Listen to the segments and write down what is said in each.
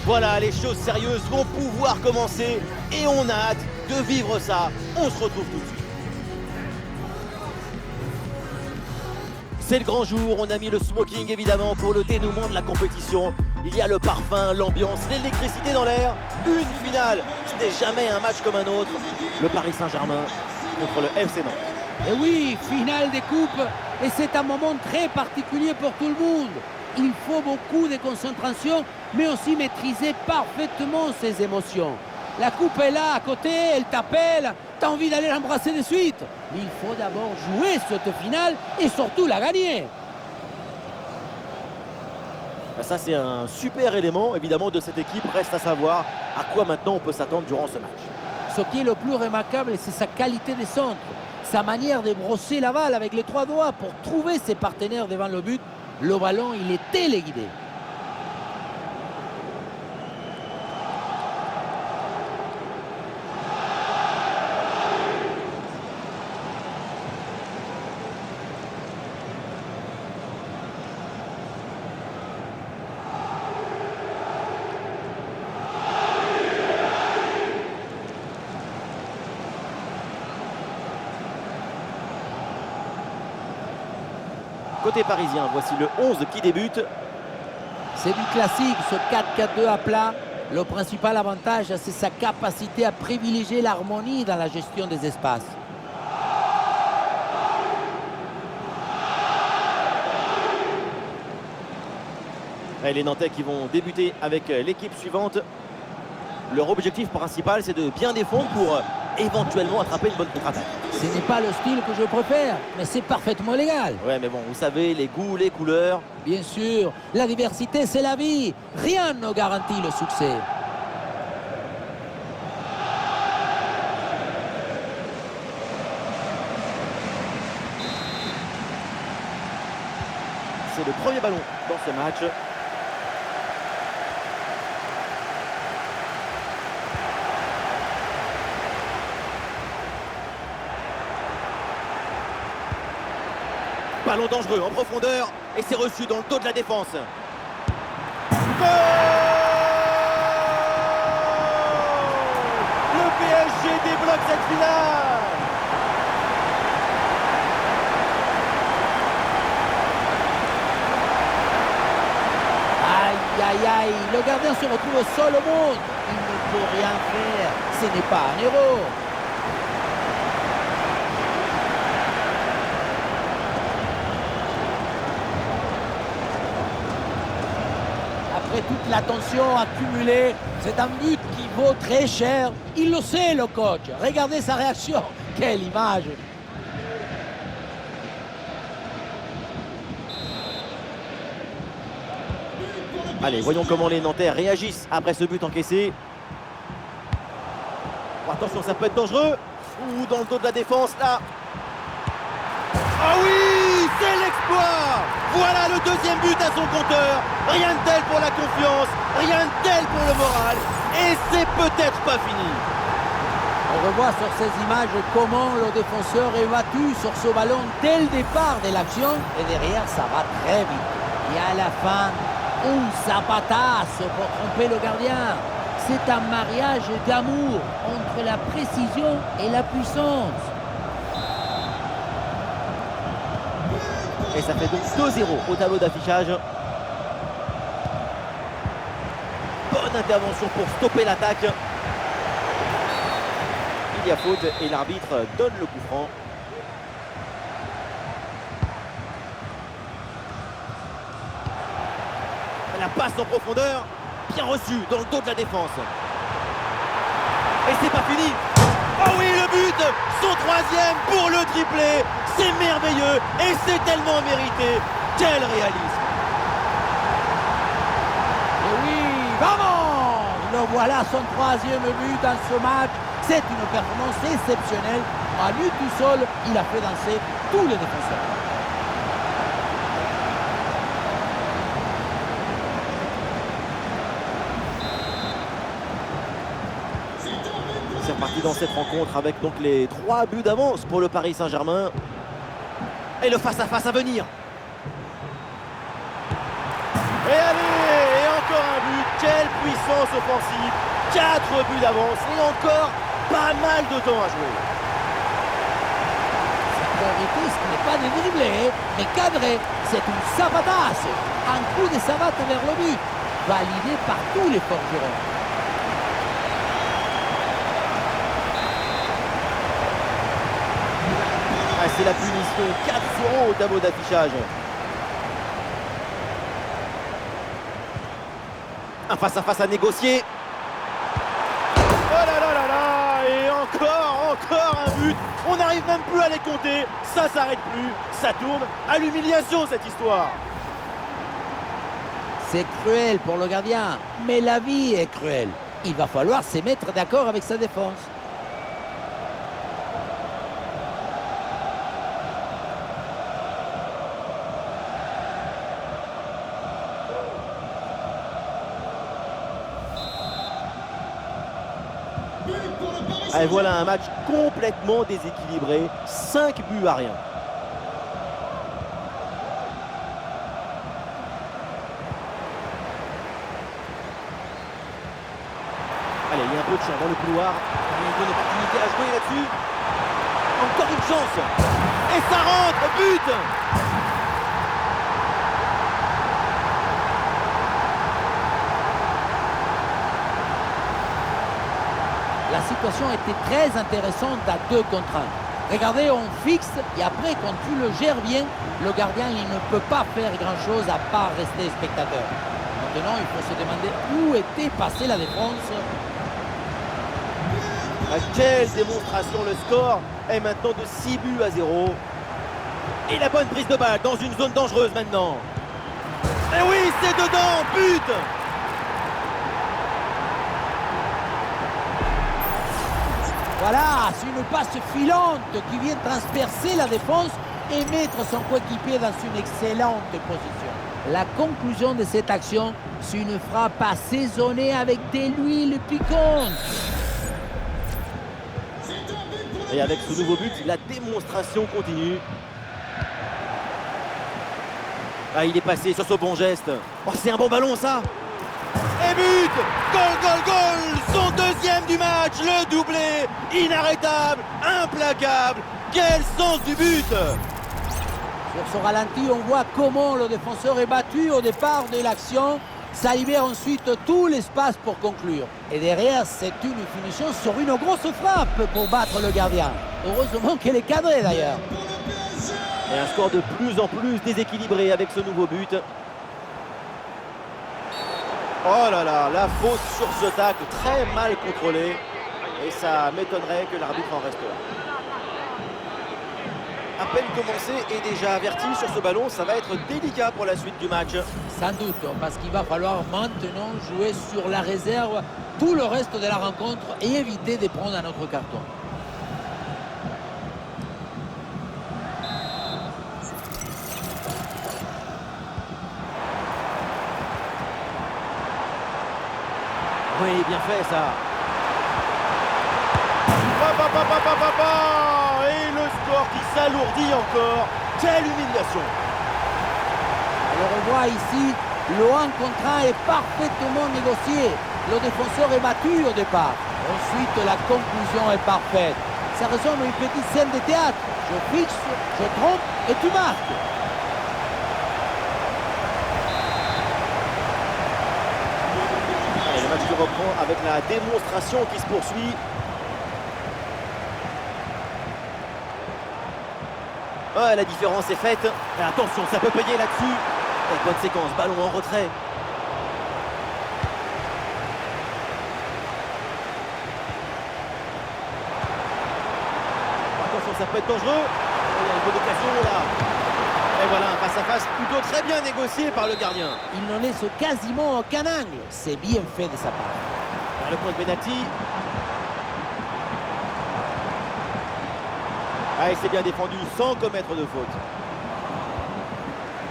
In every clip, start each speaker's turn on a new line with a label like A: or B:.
A: Voilà, les choses sérieuses vont pouvoir commencer et on a hâte de vivre ça. On se retrouve tout de suite. C'est le grand jour, on a mis le smoking évidemment pour le dénouement de la compétition. Il y a le parfum, l'ambiance, l'électricité dans l'air. Une finale, ce n'est jamais un match comme un autre. Le Paris Saint-Germain contre le FC Nantes.
B: Et oui, finale des coupes, et c'est un moment très particulier pour tout le monde. Il faut beaucoup de concentration, mais aussi maîtriser parfaitement ses émotions. La coupe est là, à côté, elle t'appelle, t'as envie d'aller l'embrasser de suite. Mais il faut d'abord jouer cette finale et surtout la gagner.
A: Ça, c'est un super élément, évidemment, de cette équipe. Reste à savoir à quoi maintenant on peut s'attendre durant ce match.
B: Ce qui est le plus remarquable, c'est sa qualité de centre. Sa manière de brosser la balle avec les trois doigts pour trouver ses partenaires devant le but. Le ballon, il est téléguidé.
A: Côté parisien, voici le 11 qui débute.
B: C'est du classique, ce 4-4-2 à plat. Le principal avantage, c'est sa capacité à privilégier l'harmonie dans la gestion des espaces.
A: Et les Nantais qui vont débuter avec l'équipe suivante. Leur objectif principal, c'est de bien défendre pour éventuellement attraper une bonne contre-attaque.
B: Ce n'est pas le style que je préfère, mais c'est parfaitement légal.
A: Ouais, mais bon, vous savez, les goûts, les couleurs.
B: Bien sûr, la diversité, c'est la vie. Rien ne garantit le succès.
A: C'est le premier ballon dans ce match. Ballon dangereux en profondeur et c'est reçu dans le dos de la défense. Goal! Le PSG débloque cette finale.
B: Aïe, aïe, aïe, le gardien se retrouve seul au monde. Il ne peut rien faire. Ce n'est pas un héros. Après toute l'attention accumulée, c'est un but qui vaut très cher. Il le sait, le coach. Regardez sa réaction. Quelle image!
A: Allez, voyons comment les Nantais réagissent après ce but encaissé. Oh, attention, ça peut être dangereux. Ou dans le dos de la défense, là. Ah oui, c'est l'exploit. Voilà le deuxième but à son compteur. Rien de tel pour la confiance, rien de tel pour le moral. Et c'est peut-être pas fini.
B: On revoit sur ces images comment le défenseur est battu sur ce ballon dès le départ de l'action. Et derrière, ça va très vite. Et à la fin, un zapatazo pour tromper le gardien. C'est un mariage d'amour entre la précision et la puissance.
A: Et ça fait donc 2-0 au tableau d'affichage. Bonne intervention pour stopper l'attaque. Il y a faute et l'arbitre donne le coup franc. La passe en profondeur, bien reçue dans le dos de la défense. Et c'est pas fini. Oh oui, le but, son troisième pour le triplé. C'est merveilleux et c'est tellement mérité. Quel réalisme.
B: Et oui, vamos! Le voilà, son troisième but dans ce match. C'est une performance exceptionnelle. À lui tout seul, il a fait danser tous les défenseurs.
A: C'est reparti dans cette rencontre avec donc les 3 buts d'avance pour le Paris Saint-Germain. Et le face-à-face à venir. Et allez, et encore un but. Quelle puissance puissance offensive, 4 buts d'avance et encore pas mal de temps à jouer.
B: Priorité, ce n'est pas de dribbler, mais cadrer. C'est une savatasse. Un coup de savate vers le but, validé par tous les forgerons.
A: Ah, c'est la punition, 4-0 au tableau d'affichage. Un face-à-face à négocier. Oh là là là là. Et encore un but. On n'arrive même plus à les compter. Ça s'arrête plus. Ça tourne à l'humiliation cette histoire.
B: C'est cruel pour le gardien, mais la vie est cruelle. Il va falloir se mettre d'accord avec sa défense.
A: Et voilà un match complètement déséquilibré. 5 buts à rien. Allez, il y a un peu de champ dans le couloir. Il y a une bonne opportunité à jouer là-dessus. Encore une chance. Et ça rentre, but.
B: La situation était très intéressante à 2 contre 1. Regardez, on fixe et après, quand tu le gères bien, le gardien il ne peut pas faire grand-chose à part rester spectateur. Maintenant, il faut se demander où était passée la défense.
A: Quelle démonstration, le score est maintenant de 6 buts à 0. Et la bonne prise de balle dans une zone dangereuse maintenant. Et oui, c'est dedans, but.
B: Voilà, c'est une passe filante qui vient transpercer la défense et mettre son coéquipier dans une excellente position. La conclusion de cette action, c'est une frappe assaisonnée avec de l'huile piquante.
A: Et avec ce nouveau but, la démonstration continue. Ah, il est passé sur ce bon geste. Oh, c'est un bon ballon ça. Et but! Goal! Son deuxième du match, le doublé, inarrêtable, implacable. Quel sens du but!
B: Sur ce ralenti, on voit comment le défenseur est battu au départ de l'action. Ça libère ensuite tout l'espace pour conclure. Et derrière, c'est une finition sur une grosse frappe pour battre le gardien. Heureusement qu'elle est cadrée d'ailleurs.
A: Et un score de plus en plus déséquilibré avec ce nouveau but. Oh là là, la faute sur ce tacle très mal contrôlée. Et ça m'étonnerait que l'arbitre en reste là. À peine commencé et déjà averti sur ce ballon, ça va être délicat pour la suite du match.
B: Sans doute, parce qu'il va falloir maintenant jouer sur la réserve tout le reste de la rencontre et éviter de prendre un autre carton.
A: Oui, bien fait ça. Et le score qui s'alourdit encore. Quelle humiliation.
B: Alors on voit ici, le 1 contre 1 est parfaitement négocié. Le défenseur est battu au départ. Ensuite, la conclusion est parfaite. Ça ressemble à une petite scène de théâtre. Je fixe, je trompe et tu marques.
A: Allez, le match se reprend avec la démonstration qui se poursuit. Ouais, la différence est faite. Et attention, ça peut payer là-dessus. Et bonne séquence, ballon en retrait. Attention, ça peut être dangereux. Il y a une bonne occasion là. Et voilà, un face-à-face plutôt très bien négocié par le gardien.
B: Il n'en laisse quasiment aucun angle. C'est bien fait de sa part.
A: Vers le point de pénalty. Ah, il s'est bien défendu sans commettre de faute.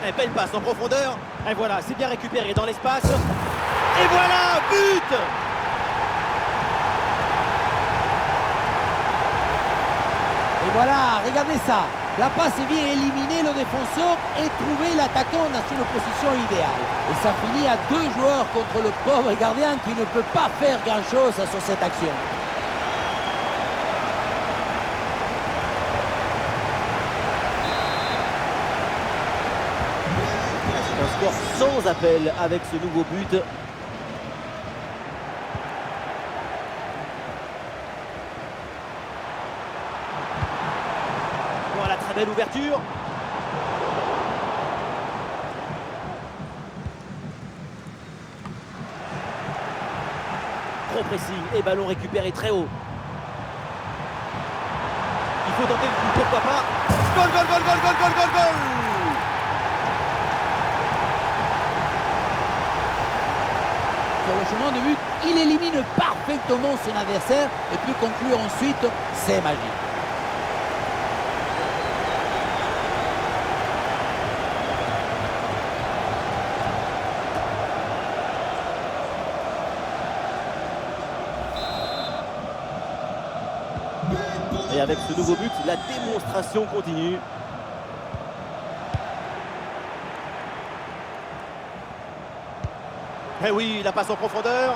A: Et belle passe en profondeur. Et voilà, c'est bien récupéré dans l'espace. Et voilà, but!
B: Et voilà, regardez ça. La passe vient éliminer le défenseur et trouver l'attaquant dans une position idéale. Et ça finit à 2 joueurs contre le pauvre gardien qui ne peut pas faire grand-chose sur cette action.
A: C'est un score sans appel avec ce nouveau but. Voilà, très belle ouverture. Trop pressing et ballon récupéré très haut. Il faut tenter le coup, pourquoi pas. Goal, goal, goal, goal, goal, goal, goal, goal.
B: Sur le chemin de but, il élimine parfaitement son adversaire et peut conclure ensuite, c'est magique.
A: Et avec ce nouveau but, la démonstration continue. Eh oui, la passe en profondeur.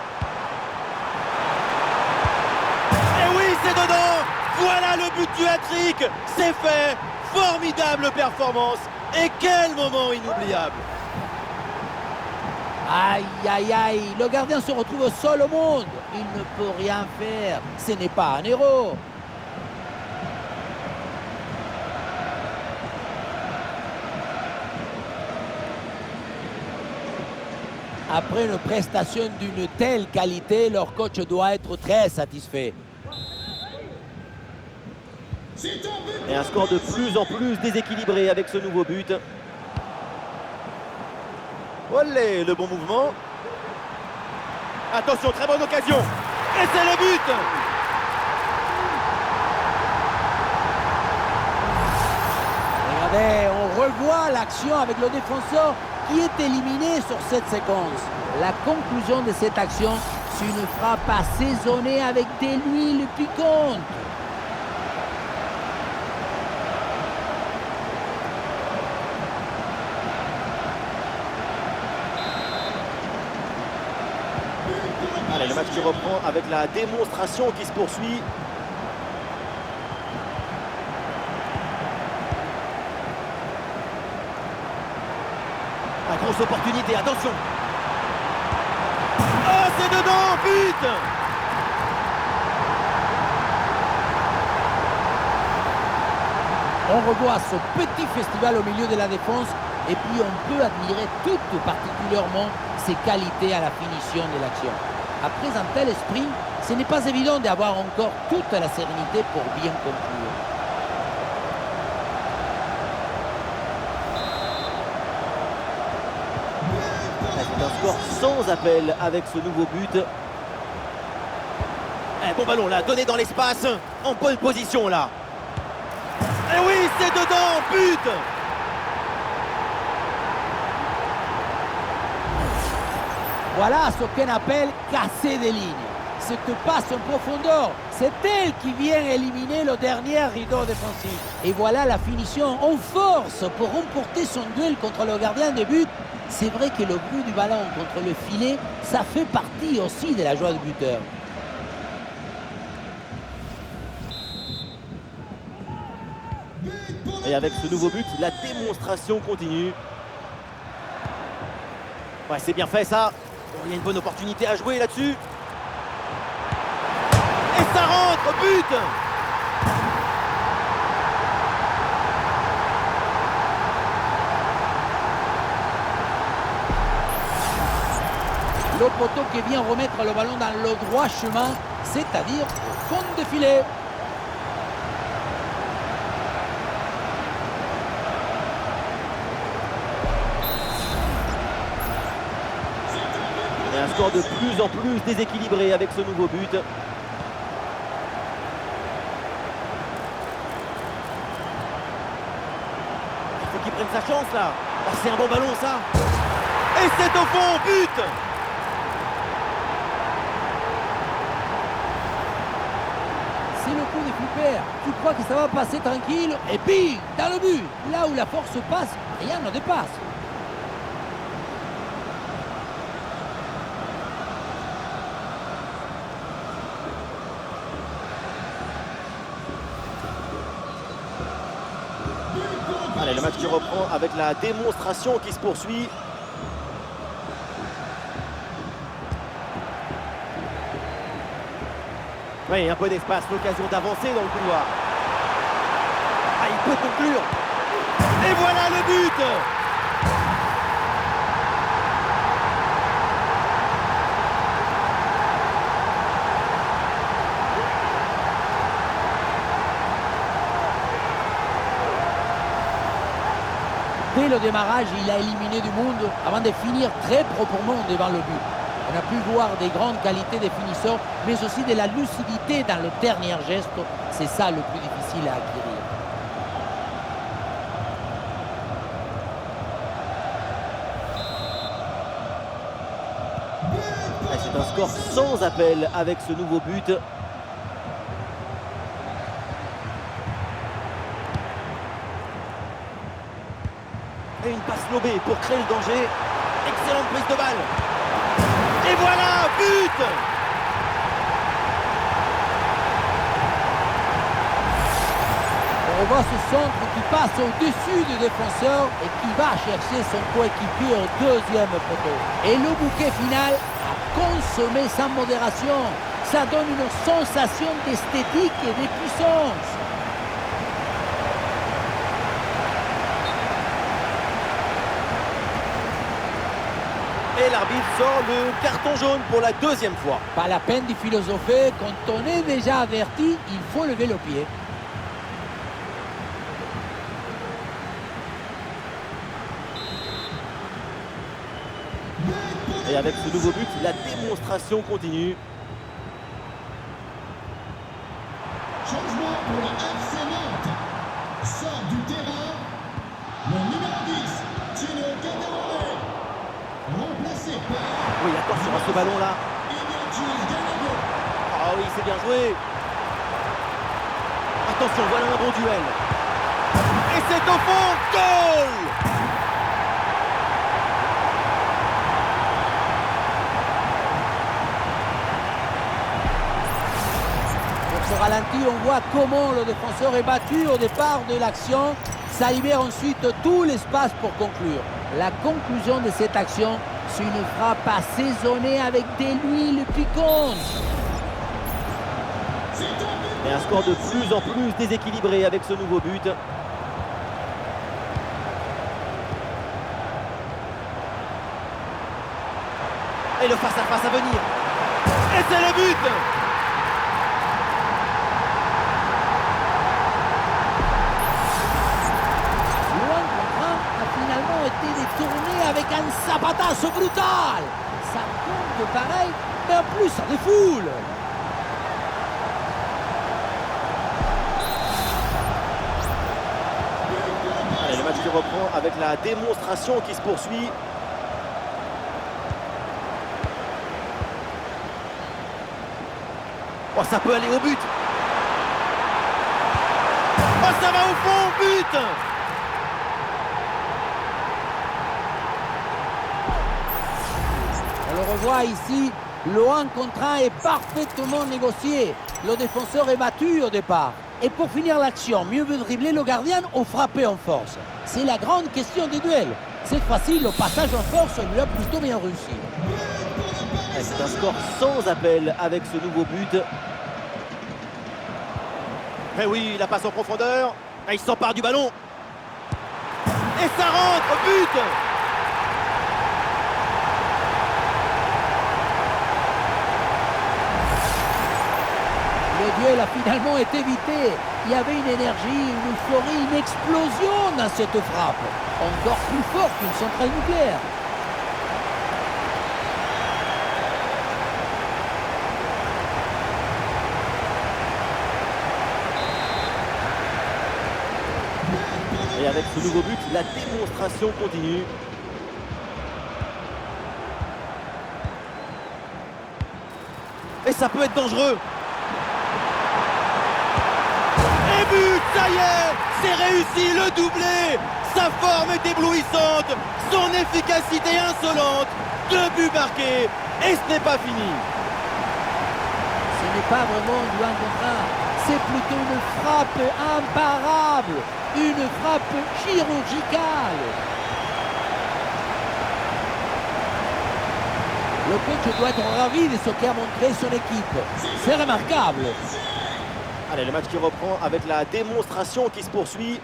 A: Eh oui, c'est dedans. Voilà le but du hat-trick. C'est fait. Formidable performance. Et quel moment inoubliable.
B: Aïe, aïe, aïe, le gardien se retrouve seul au monde. Il ne peut rien faire. Ce n'est pas un héros. Après une prestation d'une telle qualité, leur coach doit être très satisfait.
A: Et un score de plus en plus déséquilibré avec ce nouveau but. Olé, le bon mouvement. Attention, très bonne occasion. Et c'est le but.
B: Regardez, on revoit l'action avec le défenseur qui est éliminé sur cette séquence. La conclusion de cette action, c'est une frappe assaisonnée avec des huiles piquantes.
A: Allez, le match qui reprend avec la démonstration qui se poursuit. La grosse opportunité, attention. Oh, c'est dedans, but.
B: On revoit ce petit festival au milieu de la défense et puis on peut admirer tout particulièrement ses qualités à la finition de l'action. Après un tel sprint, ce n'est pas évident d'avoir encore toute la sérénité pour bien conclure.
A: C'est un score sans appel avec ce nouveau but. Bon ballon là, donné dans l'espace, en bonne position là. Et oui, c'est dedans, but.
B: Voilà ce qu'on appelle casser des lignes. Cette passe en profondeur, c'est elle qui vient éliminer le dernier rideau défensif. Et voilà la finition en force pour remporter son duel contre le gardien de but. C'est vrai que le bruit du ballon contre le filet, ça fait partie aussi de la joie du buteur.
A: Et avec ce nouveau but, la démonstration continue. Ouais, c'est bien fait ça. Il y a une bonne opportunité à jouer là-dessus. Et ça rentre, but.
B: Le poteau qui vient remettre le ballon dans le droit chemin, c'est-à-dire au fond de filet.
A: Et un score de plus en plus déséquilibré avec ce nouveau but. Il faut qu'il prenne sa chance là. Oh, c'est un bon ballon ça. Et c'est au fond, but.
B: C'est le coup de flipper. Tu crois que ça va passer tranquille et bing, dans le but. Là où la force passe, rien ne dépasse.
A: Allez, le match qui reprend avec la démonstration qui se poursuit. Oui, un peu d'espace, l'occasion d'avancer dans le couloir. Ah, il peut conclure. Et voilà le but!
B: Dès le démarrage, il a éliminé du monde avant de finir très proprement devant le but. On a pu voir des grandes qualités de finisseur, mais aussi de la lucidité dans le dernier geste. C'est ça le plus difficile à acquérir.
A: C'est un score sans appel avec ce nouveau but. Et une passe lobée pour créer le danger. Excellente prise de balle. Et voilà, but!
B: On voit ce centre qui passe au-dessus du défenseur et qui va chercher son coéquipier au deuxième poteau. Et le bouquet final a consommé sans modération. Ça donne une sensation d'esthétique et de puissance.
A: Et l'arbitre sort le carton jaune pour la deuxième fois.
B: Pas la peine de philosopher, quand on est déjà averti, il faut lever le pied.
A: Et avec ce nouveau but, la démonstration continue.
C: Changement pour le FC Nantes. Sort du terrain le numéro 10, Tino Kadewere. Remplacé par
A: Oui, attention à ce ballon-là.
C: Ignatius Ganago.
A: Ah oui, c'est bien joué. Attention, voilà un bon duel. Et c'est au fond, goal!
B: Au ralenti, on voit comment le défenseur est battu au départ de l'action. Ça libère ensuite tout l'espace pour conclure. La conclusion de cette action, c'est une frappe assaisonnée avec des huiles piquantes.
A: Et un score de plus en plus déséquilibré avec ce nouveau but. Et le face-à-face à venir. Et c'est le but!
B: Été détourné avec un zapatazo brutal. Ça compte pareil, mais en plus ça défoule.
A: Allez, le match qui reprend avec la démonstration qui se poursuit. Oh, ça peut aller au but. Oh, ça va au fond, but!
B: On le revoit ici, le 1 contre 1 est parfaitement négocié. Le défenseur est battu au départ. Et pour finir l'action, mieux vaut dribbler le gardien ou frapper en force. C'est la grande question des duels. Cette fois-ci, le passage en force lui a plutôt bien réussi.
A: C'est un score sans appel avec ce nouveau but. Et oui, la passe en profondeur. Et il s'empare du ballon. Et ça rentre, but!
B: Le duel a finalement été évité. Il y avait une énergie, une euphorie, une explosion dans cette frappe. Encore plus forte qu'une centrale nucléaire.
A: Et avec ce nouveau but, la démonstration continue. Et ça peut être dangereux. Ça y est, c'est réussi, le doublé. Sa forme est éblouissante, son efficacité insolente. 2 buts marqués et ce n'est pas fini.
B: Ce n'est pas vraiment du 1 contre 1, c'est plutôt une frappe imparable, une frappe chirurgicale. Le coach doit être ravi de ce qu'a montré son équipe. C'est remarquable.
A: Allez, le match qui reprend avec la démonstration qui se poursuit.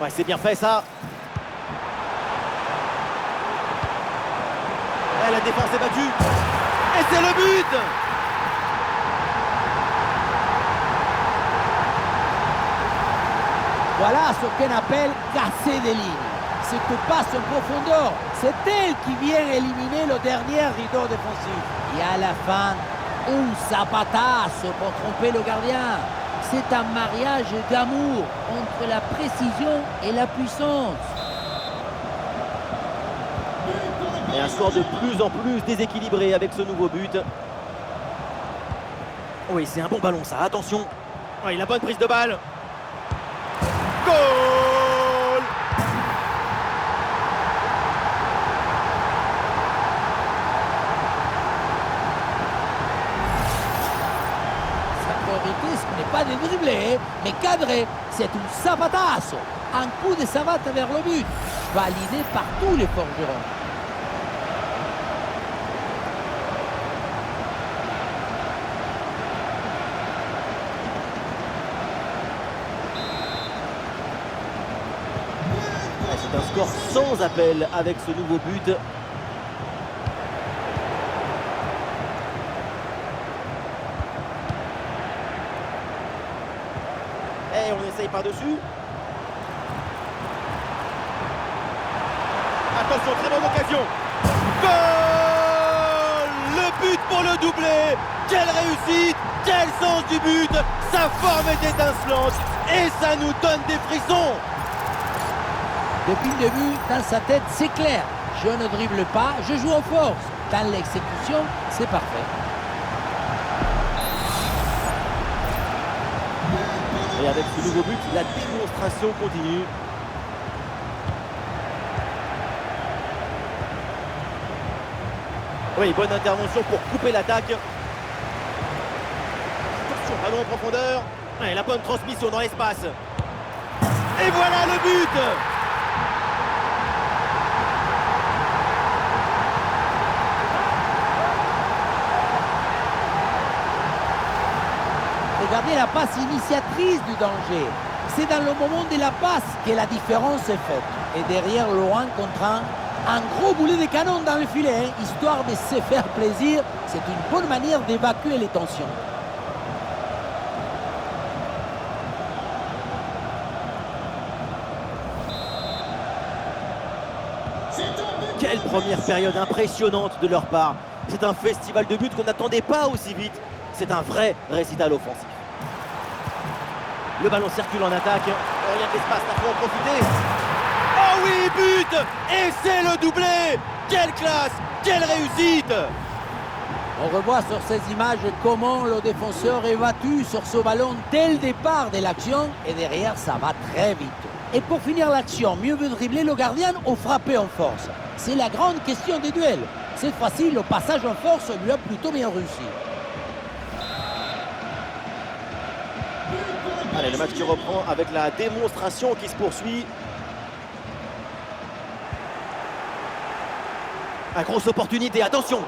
A: Ouais, c'est bien fait ça. Et la défense est battue. Et c'est le but.
B: Voilà ce qu'on appelle casser des lignes. Cette passe en profondeur, c'est elle qui vient éliminer le dernier rideau défensif. Et à la fin, un zapatazo pour tromper le gardien. C'est un mariage d'amour entre la précision et la puissance.
A: Et un score de plus en plus déséquilibré avec ce nouveau but. Oui, c'est un bon ballon ça, attention. Oui, la bonne prise de balle. Goal!
B: Sa priorité, ce n'est pas de dribbler, mais cadrer. C'est un zapatazo. Un coup de savate vers le but, validé par tous les forgerons.
A: C'est un score sans appel avec ce nouveau but. Et on essaye par-dessus. Attention, très bonne occasion. Goal! Le but pour le doublé. Quelle réussite, quel sens du but. Sa forme est étincelante et ça nous donne des frissons.
B: Depuis le début, dans sa tête, c'est clair. Je ne dribble pas, je joue en force. Dans l'exécution, c'est parfait.
A: Et avec ce nouveau but, la démonstration continue. Oui, bonne intervention pour couper l'attaque. Attention, ballon en profondeur. Et la bonne transmission dans l'espace. Et voilà le but!
B: Regardez la passe initiatrice du danger. C'est dans le moment de la passe que la différence est faite. Et derrière le 1 contre 1, un gros boulet de canon dans le filet, histoire de se faire plaisir. C'est une bonne manière d'évacuer les tensions.
A: Quelle première période impressionnante de leur part. C'est un festival de buts qu'on n'attendait pas aussi vite. C'est un vrai récital offensif. Le ballon circule en attaque. Rien d'espace, là faut en profiter. Oh oui, but! Et c'est le doublé! Quelle classe! Quelle réussite!
B: On revoit sur ces images comment le défenseur est battu sur ce ballon dès le départ de l'action et derrière ça va très vite. Et pour finir l'action, mieux vaut dribbler le gardien ou frapper en force? C'est la grande question des duels. Cette fois-ci, le passage en force lui a plutôt bien réussi.
A: Allez, le match qui reprend avec la démonstration qui se poursuit. Une grosse opportunité, attention!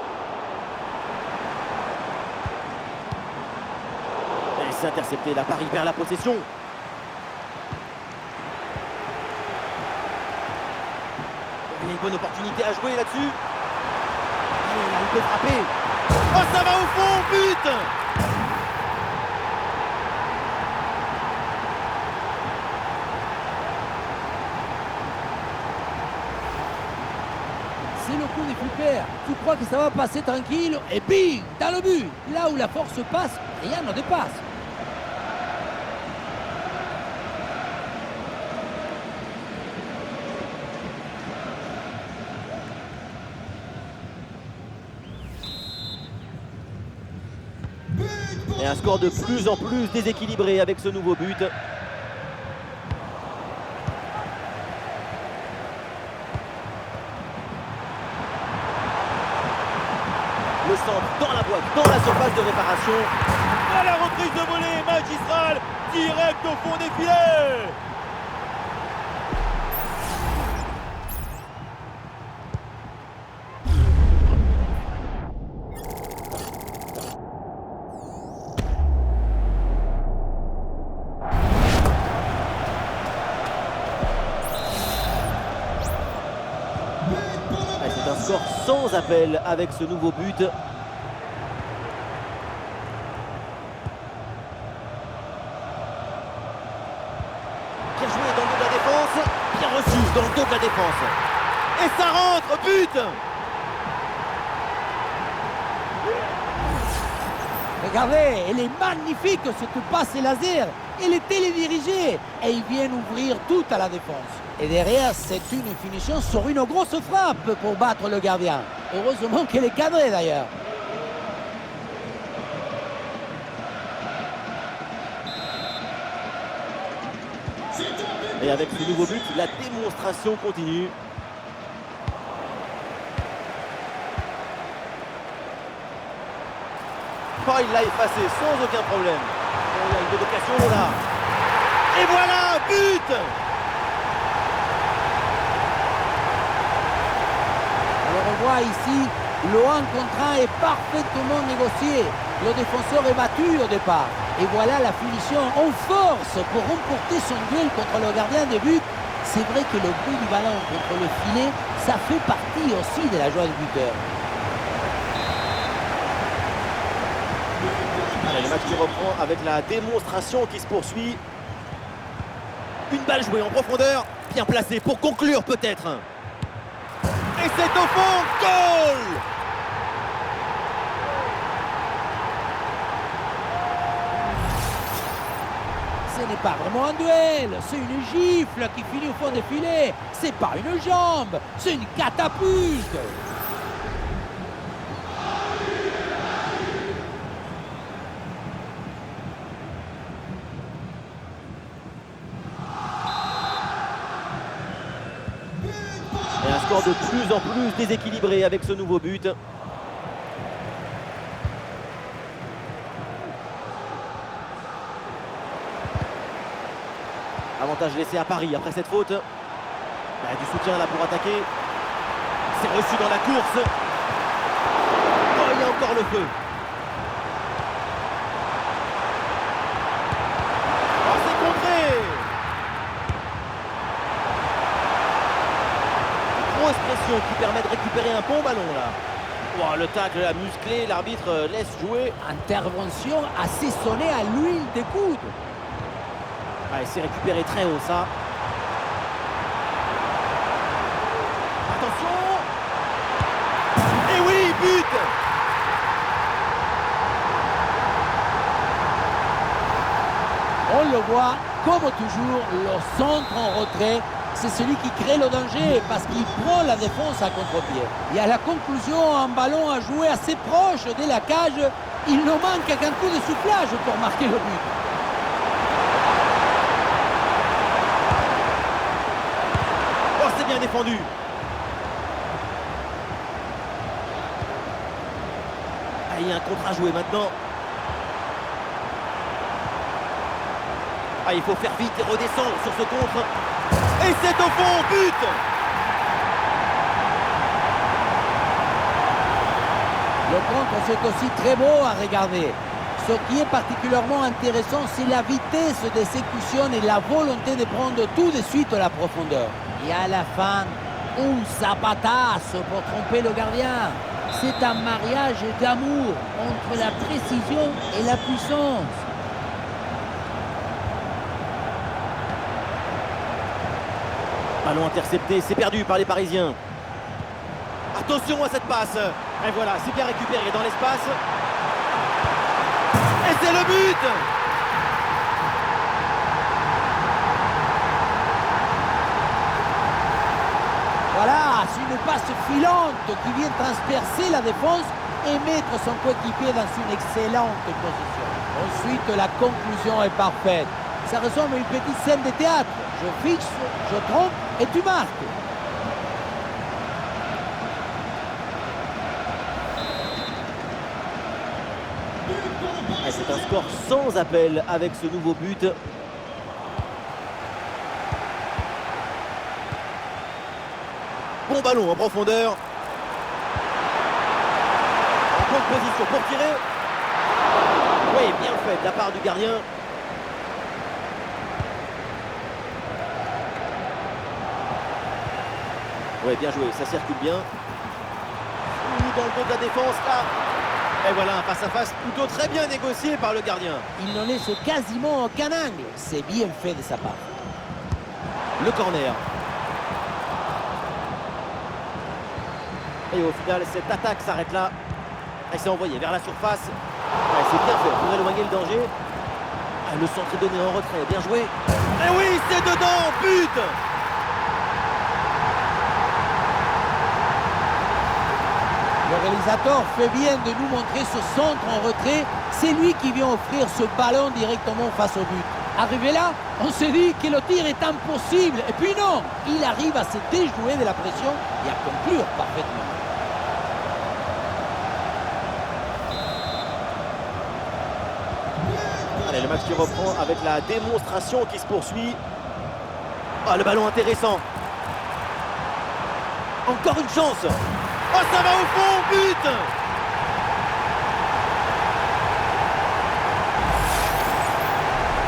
A: Et c'est intercepté, la Paris perd la possession. Il y a une bonne opportunité à jouer là-dessus. Allez, là, il peut frapper. Oh, ça va au fond, but!
B: C'est le coup des flippers. Tu crois que ça va passer tranquille et bing, dans le but. Là où la force passe, rien ne dépasse.
C: But pour
A: Et un score de plus en plus déséquilibré avec ce nouveau but. Le centre dans la boîte, dans la surface de réparation.
D: À la reprise de volée magistrale, direct au fond des filets.
A: C'est un score sans appel avec ce nouveau but. Bien joué dans le dos de la défense, bien reçu dans le dos de la défense. Et ça rentre, but!
B: Regardez, elle est magnifique cette passe laser. Elle est télédirigée et ils viennent ouvrir tout à la défense. Et derrière, c'est une finition sur une grosse frappe pour battre le gardien. Heureusement qu'elle est cadrée d'ailleurs.
A: Et avec ce nouveau but, la démonstration continue. Oh, il l'a effacé sans aucun problème. Oh, il y a une vocation là. Et voilà, but!
B: Alors on voit ici, le 1 contre 1 est parfaitement négocié. Le défenseur est battu au départ. Et voilà la finition en force pour remporter son duel contre le gardien de but. C'est vrai que le bruit du ballon contre le filet, ça fait partie aussi de la joie du buteur.
A: Allez, le match qui reprend avec la démonstration qui se poursuit. Une balle jouée en profondeur, bien placée pour conclure peut-être. Et c'est au fond, goal!
B: Ce n'est pas vraiment un duel, c'est une gifle qui finit au fond des filets. C'est pas une jambe, c'est une catapulte.
A: Et un score de plus en plus déséquilibré avec ce nouveau but. Avantage laissé à Paris après cette faute. Du soutien là pour attaquer. C'est reçu dans la course. Oh, il y a encore le feu. Oh, c'est contré. Grosse pression qui permet de récupérer un bon ballon là. Oh, le tacle là, musclé, l'arbitre laisse jouer.
B: Intervention assaisonnée à l'huile des coudes.
A: Allez, c'est récupéré très haut ça. Attention! Et oui, but!
B: On le voit, comme toujours, le centre en retrait, c'est celui qui crée le danger parce qu'il prend la défense à contre-pied. Et à la conclusion, un ballon à jouer assez proche de la cage, il nous manque qu'un coup de soufflage pour marquer le but.
A: Oh, c'est bien défendu. Ah, il y a un contre à jouer maintenant. Ah, il faut faire vite et redescendre sur ce contre. Et c'est au fond, but!
B: Le contre, c'est aussi très beau à regarder. Ce qui est particulièrement intéressant, c'est la vitesse d'exécution et la volonté de prendre tout de suite la profondeur. Et à la fin, un zapatazo pour tromper le gardien. C'est un mariage d'amour entre la précision et la puissance.
A: Ballon intercepté, c'est perdu par les Parisiens. Attention à cette passe. Et voilà, c'est bien récupéré dans l'espace. Et c'est le but!
B: Voilà, une passe filante qui vient transpercer la défense et mettre son coéquipier dans une excellente position. Ensuite, la conclusion est parfaite. Ça ressemble à une petite scène de théâtre. Je fixe, je trompe et tu marques.
A: Et c'est un score sans appel avec ce nouveau but. Bon ballon en profondeur. En bonne position pour tirer. Oui, bien fait de la part du gardien. Oui, bien joué, ça circule bien. Ouh, dans le dos de la défense, là. Et voilà, un face-à-face plutôt très bien négocié par le gardien.
B: Il n'en laisse quasiment aucun angle. C'est bien fait de sa part.
A: Le corner. Et au final, cette attaque s'arrête là. Elle s'est envoyée vers la surface. Ouais, c'est bien fait pour éloigner le danger. Ah, le centre est donné en retrait, bien joué. Et oui, c'est dedans, but!
B: Le réalisateur fait bien de nous montrer ce centre en retrait. C'est lui qui vient offrir ce ballon directement face au but. Arrivé là, on s'est dit que le tir est impossible. Et puis non, il arrive à se déjouer de la pression et à conclure parfaitement.
A: Allez, le match qui reprend avec la démonstration qui se poursuit. Ah, le ballon intéressant. Encore une chance. Oh, ça va au fond, but!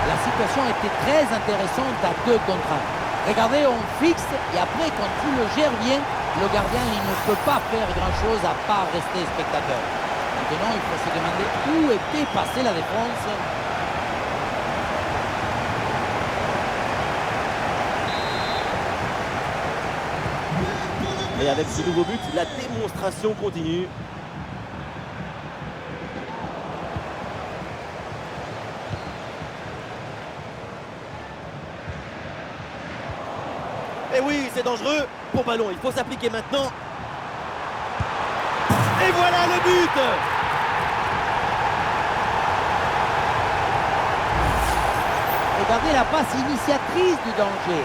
B: La situation était très intéressante à 2 contre 1. Regardez, on fixe et après, quand il le gère bien, le gardien il ne peut pas faire grand-chose à part rester spectateur. Maintenant, il faut se demander où était passée la défense.
A: Et avec ce nouveau but, la démonstration continue. Et oui, c'est dangereux. Bon ballon, il faut s'appliquer maintenant. Et voilà le but!
B: Regardez la passe initiatrice du danger.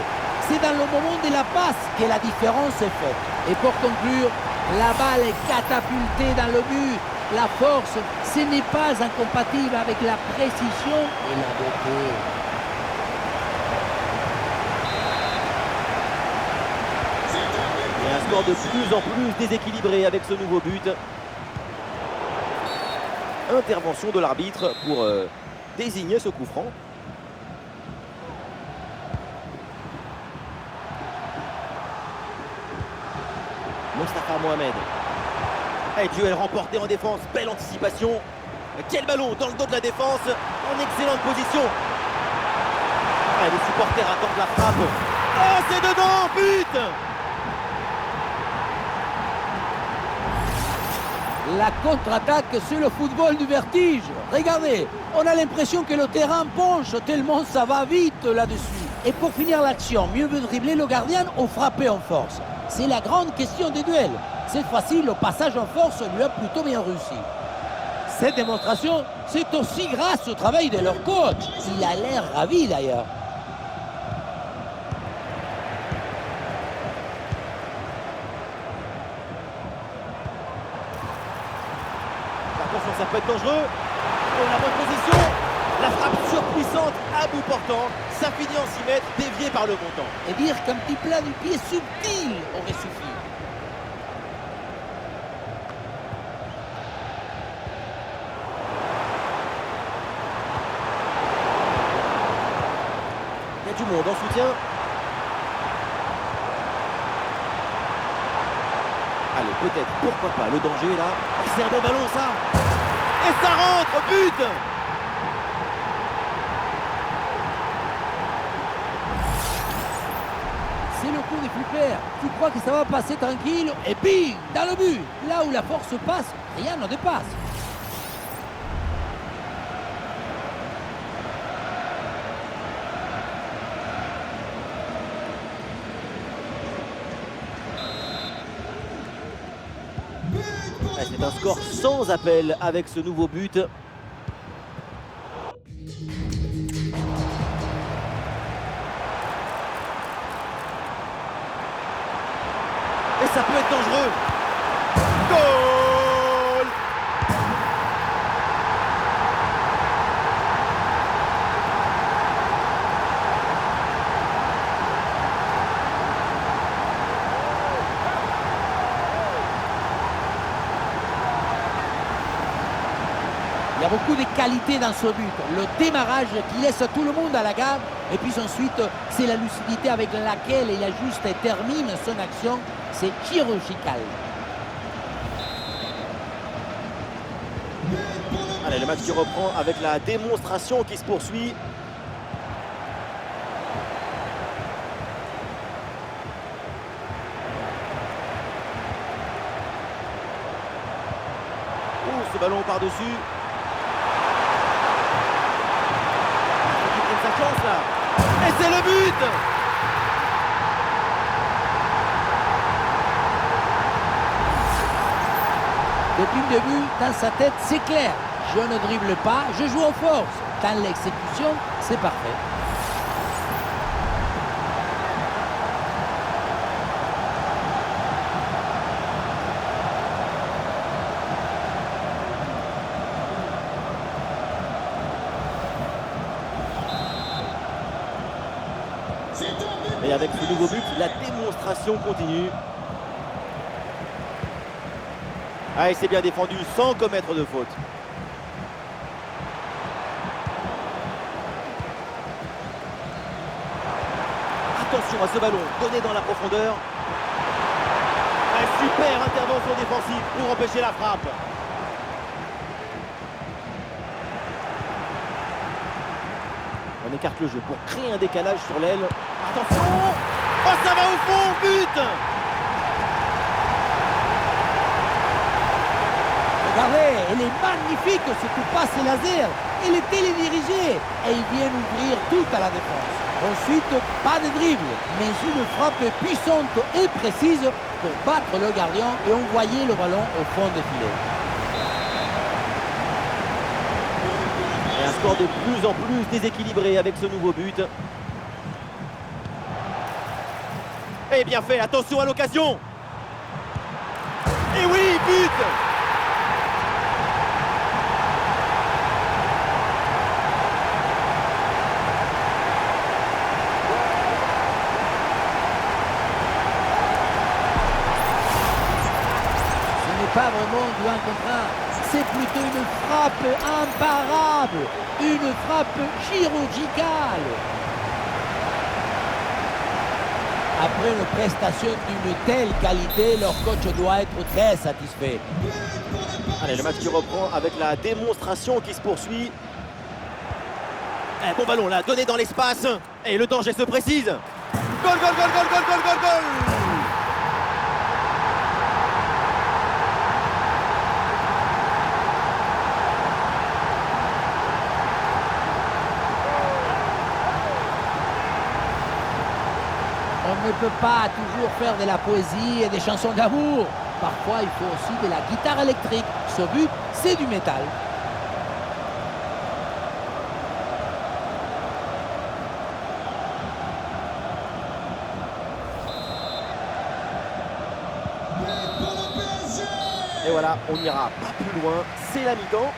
B: C'est dans le moment de la passe que la différence est faite. Et pour conclure, la balle est catapultée dans le but. La force, ce n'est pas incompatible avec la précision et la beauté.
A: Et un score de plus en plus déséquilibré avec ce nouveau but. Intervention de l'arbitre pour désigner ce coup franc. Mostafa Mohamed. Et duel remporté en défense, belle anticipation. Quel ballon dans le dos de la défense, en excellente position. Ah, les supporters attendent la frappe. Oh, c'est dedans, but!
B: La contre-attaque, c'est le football du vertige. Regardez, on a l'impression que le terrain penche tellement ça va vite là-dessus. Et pour finir l'action, mieux vaut dribbler le gardien ou frapper en force. C'est la grande question des duels. Cette fois-ci, le passage en force lui a plutôt bien réussi. Cette démonstration, c'est aussi grâce au travail de leur coach. Il a l'air ravi d'ailleurs.
A: Attention, ça peut être dangereux. Oh, la bonne position. La frappe surpuissante à bout portant. Ça finit en 6 mètres, dévié par le montant.
B: Et dire qu'un petit plat du pied subtil aurait suffi.
A: Il y a du monde en soutien. Allez, peut-être, pourquoi pas, le danger là. C'est un bon ballon ça. Et ça rentre, but!
B: C'est le coup des flippers. Tu crois que ça va passer tranquille et bing, dans le but. Là où la force passe, rien ne dépasse.
A: C'est un score sans appel avec ce nouveau but. Et ça peut être dangereux. Goal!
B: Il y a beaucoup de qualité dans ce but. Le démarrage qui laisse tout le monde à la gare. Et puis ensuite, c'est la lucidité avec laquelle il ajuste et termine son action. C'est chirurgical.
A: Allez, le match qui reprend avec la démonstration qui se poursuit. Ce ballon par-dessus. Il prend sa chance là. Et c'est le but!
B: Depuis le début, dans sa tête, c'est clair. Je ne dribble pas, je joue en force. Dans l'exécution, c'est parfait.
A: Et avec ce nouveau but, la démonstration continue. Ah, et c'est bien défendu sans commettre de faute. Attention à ce ballon donné dans la profondeur. Un super intervention défensive pour empêcher la frappe. On écarte le jeu pour créer un décalage sur l'aile. Attention! Oh, ça va au fond, but!
B: Regardez, elle est magnifique cette passe laser. Elle est télédirigée et il vient ouvrir tout à la défense. Ensuite, pas de dribble, mais une frappe puissante et précise pour battre le gardien et envoyer le ballon au fond des filets.
A: Et un score de plus en plus déséquilibré avec ce nouveau but. Et bien fait, attention à l'occasion. Et oui, but!
B: Pas vraiment du 1 contre 1, c'est plutôt une frappe imparable, une frappe chirurgicale. Après une prestation d'une telle qualité, leur coach doit être très satisfait.
A: Allez, le match qui reprend avec la démonstration qui se poursuit. Bon ballon là, donné dans l'espace. Et le danger se précise. Goal, goal, goal, goal, goal, goal, goal, goal!
B: On ne peut pas toujours faire de la poésie et des chansons d'amour. Parfois, il faut aussi de la guitare électrique. Ce but, c'est du métal.
A: Et voilà, on n'ira pas plus loin. C'est la mi-temps.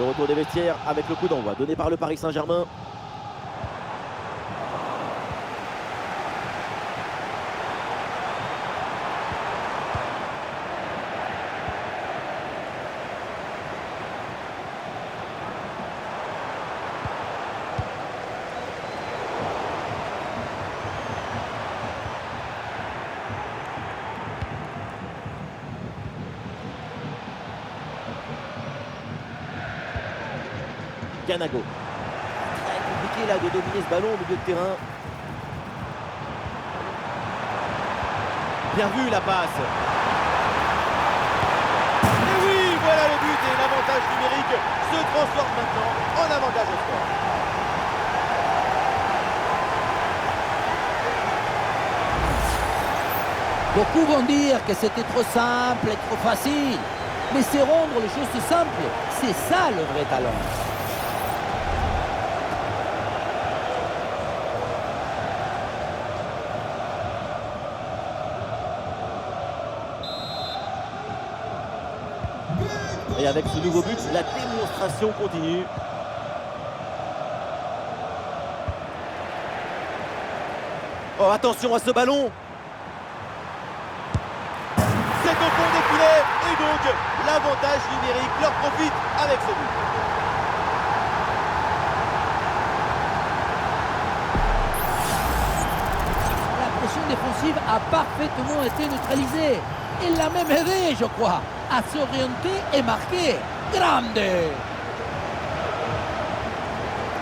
A: Le retour des vestiaires avec le coup d'envoi donné par le Paris Saint-Germain. Ganago. Très compliqué là de dominer ce ballon au milieu de terrain. Bien vu la passe.
D: Et oui, voilà le but et l'avantage numérique se transforme maintenant en avantage au score.
B: Beaucoup vont dire que c'était trop simple et trop facile. Mais c'est rendre les choses simples. C'est ça le vrai talent.
A: Et avec ce nouveau but, la démonstration continue. Oh, attention à ce ballon.
D: C'est au fond des filets et donc l'avantage numérique leur profite avec ce but.
B: La pression défensive a parfaitement été neutralisée. Il l'a même aidé, je crois, à s'orienter et marquer. Grande!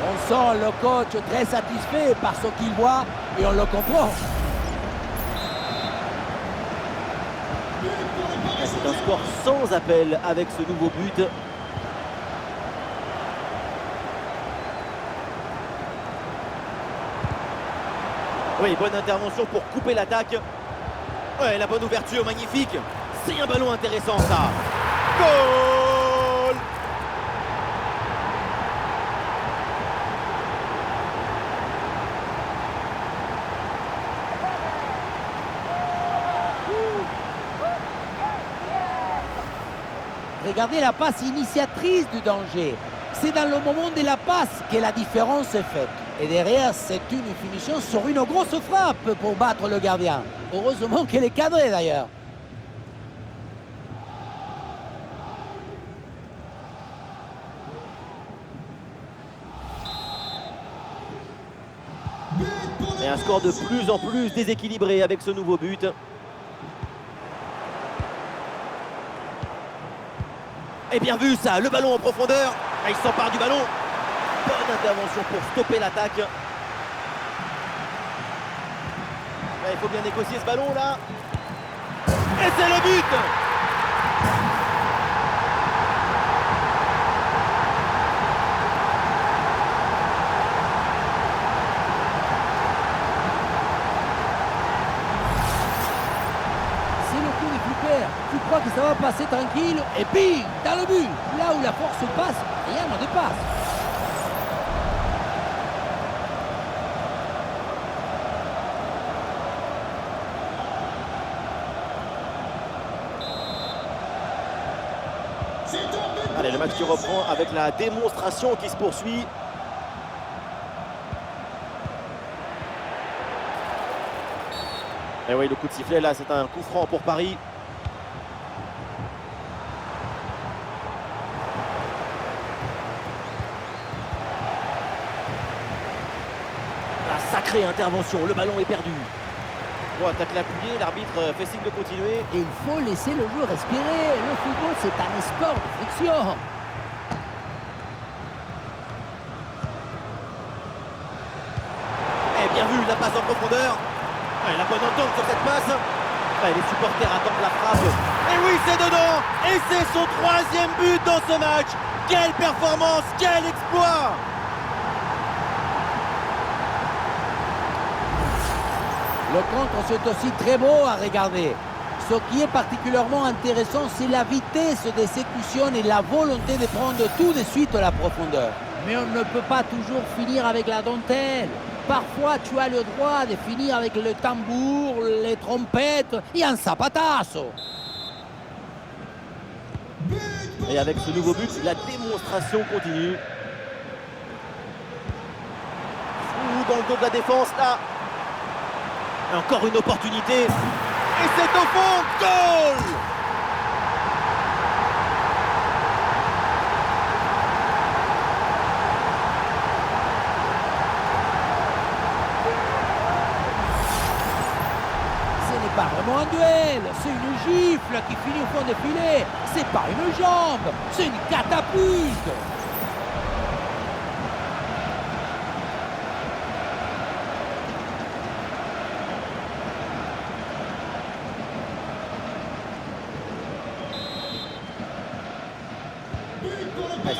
B: On sent le coach très satisfait par ce qu'il voit et on le comprend.
A: C'est un score sans appel avec ce nouveau but. Oui, bonne intervention pour couper l'attaque. Ouais, la bonne ouverture, magnifique. C'est un ballon intéressant, ça.
D: Goal!
B: Regardez la passe initiatrice du danger. C'est dans le moment de la passe que la différence est faite. Et derrière, c'est une finition sur une grosse frappe pour battre le gardien. Heureusement qu'elle est cadrée d'ailleurs.
A: Et un score de plus en plus déséquilibré avec ce nouveau but. Et bien vu ça, le ballon en profondeur. Ah, il s'empare du ballon. Bonne intervention pour stopper l'attaque. Il faut bien négocier ce ballon là. Et c'est le but.
B: C'est le coup des flippers. Tu crois que ça va passer tranquille et bim, dans le but. Là où la force passe, rien ne dépasse.
A: Allez, le match qui reprend avec la démonstration qui se poursuit. Et oui, le coup de sifflet là, c'est un coup franc pour Paris. La sacrée intervention, le ballon est perdu. Bon, attaque l'appuyé, l'arbitre fait signe de continuer.
B: Et il faut laisser le jeu respirer. Le football, c'est un sport de friction.
A: Et bien vu, la passe en profondeur. Ouais, la bonne entente sur cette passe. Ouais, les supporters attendent la frappe.
D: Et oui, c'est dedans. Et c'est son 3e but dans ce match. Quelle performance, quel exploit!
B: Le contre, c'est aussi très beau à regarder. Ce qui est particulièrement intéressant, c'est la vitesse d'exécution et la volonté de prendre tout de suite la profondeur. Mais on ne peut pas toujours finir avec la dentelle. Parfois, tu as le droit de finir avec le tambour, les trompettes et un zapatazo.
C: But
A: Et avec ce nouveau but, la démonstration continue. Dans le dos de la défense, là. Encore une opportunité. Et c'est au fond. Goal!
B: Ce n'est pas vraiment un duel, c'est une gifle qui finit au fond des filets. C'est pas une jambe, c'est une catapulte.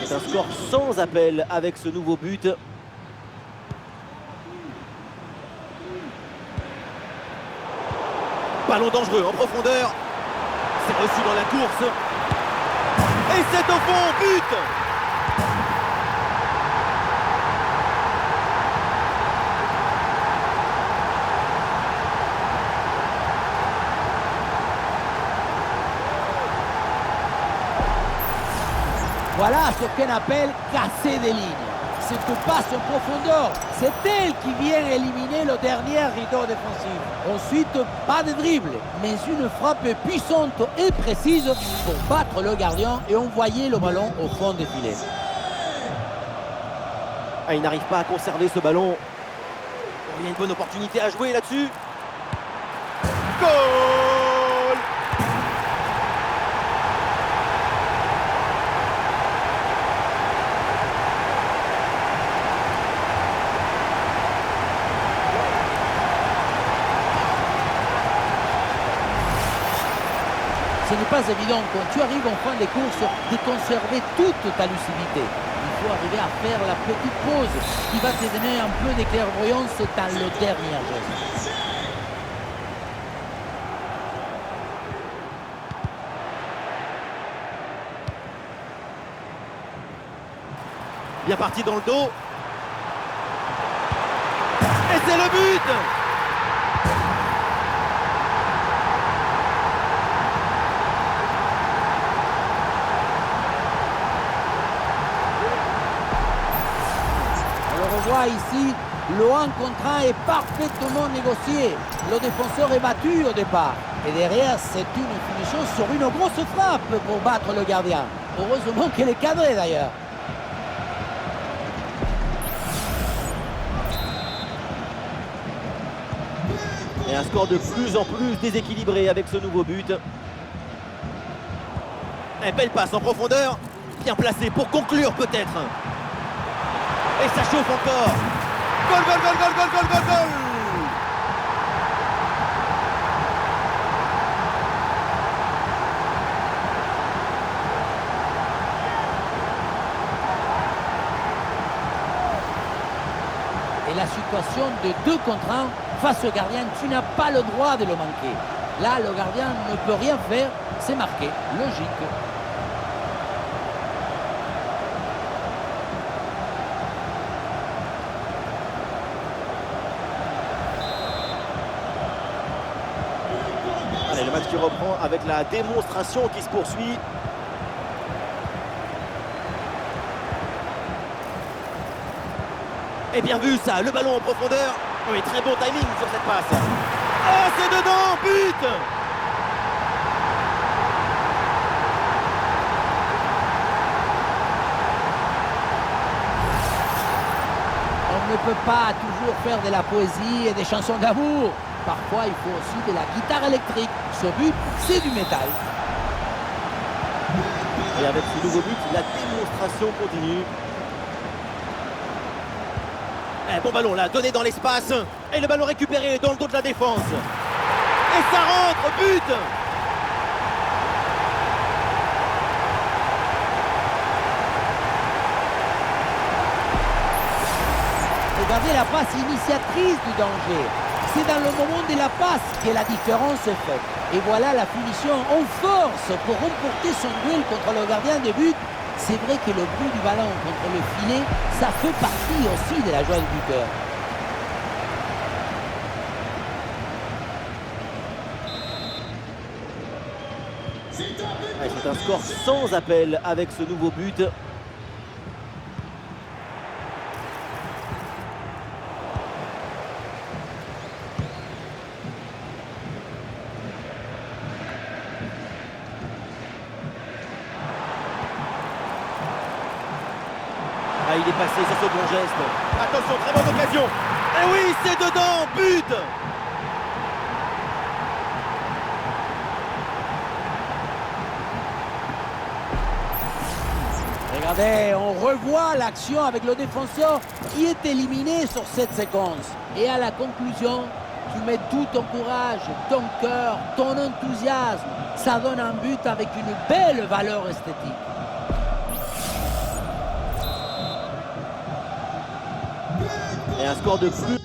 A: C'est un score sans appel avec ce nouveau but. Ballon dangereux en profondeur. C'est reçu dans la course. Et c'est au fond, but!
B: Voilà ce qu'on appelle casser des lignes. Cette passe en profondeur, c'est elle qui vient éliminer le dernier rideau défensif. Ensuite, pas de dribble, mais une frappe puissante et précise pour battre le gardien et envoyer le ballon au fond des filets.
A: Ah, il n'arrive pas à conserver ce ballon. Il y a une bonne opportunité à jouer là-dessus. Goal!
B: Ce n'est pas évident quand tu arrives en fin de course de conserver toute ta lucidité. Il faut arriver à faire la petite pause qui va te donner un peu de clairvoyance dans le dernier geste.
A: Bien parti dans le dos. Et c'est le but!
B: On voit ici, le 1 contre 1 est parfaitement négocié. Le défenseur est battu au départ. Et derrière, c'est une finition sur une grosse frappe pour battre le gardien. Heureusement qu'elle est cadrée d'ailleurs.
A: Et un score de plus en plus déséquilibré avec ce nouveau but. Un belle passe en profondeur. Bien placé pour conclure peut-être. Et ça chauffe encore. Goal, goal, goal, goal, goal, goal, goal, goal.
B: Et la situation de 2 contre 1 face au gardien, tu n'as pas le droit de le manquer. Là, le gardien ne peut rien faire, c'est marqué, logique.
A: Allez, le match qui reprend avec la démonstration qui se poursuit. Et bien vu ça, le ballon en profondeur. Oui, très bon timing sur cette passe. Oh, c'est dedans, but!
B: On ne peut pas toujours faire de la poésie et des chansons d'amour. Parfois, il faut aussi de la guitare électrique. Ce but, c'est du métal.
A: Et avec ce nouveau but, la démonstration continue. Un bon ballon là, donné dans l'espace. Et le ballon récupéré dans le dos de la défense. Et ça rentre, but!
B: Regardez la passe initiatrice du danger. C'est dans le moment de la passe que la différence est faite. Et voilà la finition en force pour remporter son duel contre le gardien de but. C'est vrai que le bout du ballon contre le filet, ça fait partie aussi de la joie du buteur.
A: C'est un score sans appel avec ce nouveau but. Ah, il est passé sur ce bon geste. Attention, très bonne occasion. Et oui, c'est dedans, but!
B: Regardez, on revoit l'action avec le défenseur qui est éliminé sur cette séquence. Et à la conclusion, tu mets tout ton courage, ton cœur, ton enthousiasme. Ça donne un but avec une belle valeur esthétique.
A: Et un score de plus.